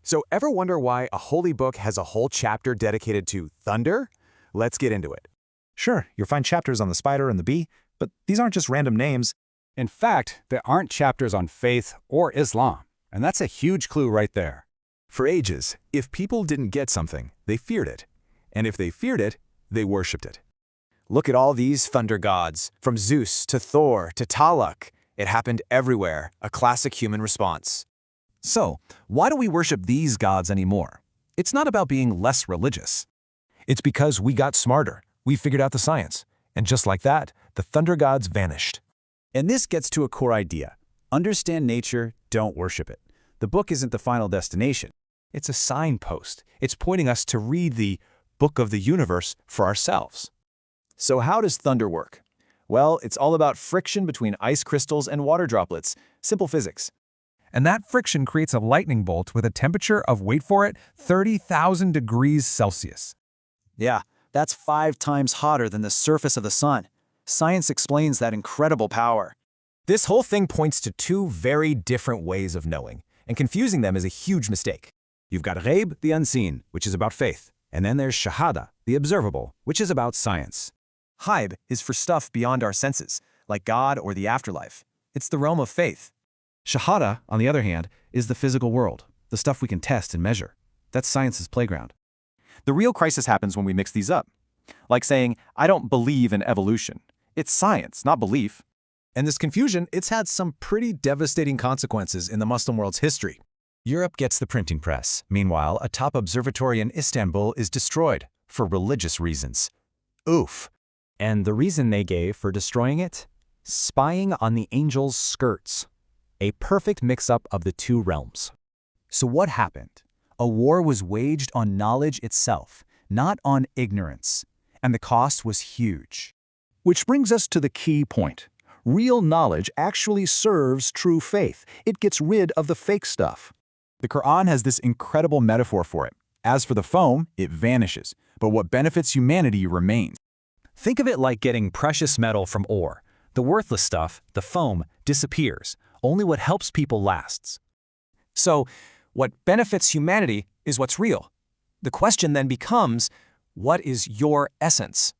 So ever wonder why a holy book has a whole chapter dedicated to thunder? Let's get into it. Sure, you'll find chapters on the spider and the bee, but these aren't just random names. In fact, there aren't chapters on faith or Islam, and that's a huge clue right there. For ages, if people didn't get something, they feared it. And if they feared it, they worshipped it. Look at all these thunder gods, from Zeus to Thor to Talak. It happened everywhere, a classic human response. So, why do we worship these gods anymore? It's not about being less religious. It's because we got smarter. We figured out the science. And just like that, the thunder gods vanished. And this gets to a core idea. Understand nature, don't worship it. The book isn't the final destination. It's a signpost. It's pointing us to read the book of the universe for ourselves. So how does thunder work? Well, it's all about friction between ice crystals and water droplets. Simple physics. And that friction creates a lightning bolt with a temperature of, wait for it, 30,000 degrees Celsius. Yeah, that's 5 times hotter than the surface of the sun. Science explains that incredible power. This whole thing points to 2 very different ways of knowing, and confusing them is a huge mistake. You've got Ghaib, the unseen, which is about faith, and then there's Shahada, the observable, which is about science. Ghaib is for stuff beyond our senses, like God or the afterlife. It's the realm of faith. Shahada, on the other hand, is the physical world, the stuff we can test and measure. That's science's playground. The real crisis happens when we mix these up. Like saying, I don't believe in evolution. It's science, not belief. And this confusion, it's had some pretty devastating consequences in the Muslim world's history. Europe gets the printing press. Meanwhile, a top observatory in Istanbul is destroyed for religious reasons. Oof. And the reason they gave for destroying it? Spying on the angels' skirts. A perfect mix-up of the 2 realms. So what happened? A war was waged on knowledge itself, not on ignorance. And the cost was huge. Which brings us to the key point. Real knowledge actually serves true faith. It gets rid of the fake stuff. The Quran has this incredible metaphor for it. As for the foam, it vanishes, but what benefits humanity remains. Think of it like getting precious metal from ore. The worthless stuff, the foam, disappears. Only what helps people lasts. So, what benefits humanity is what's real. The question then becomes, what is your essence?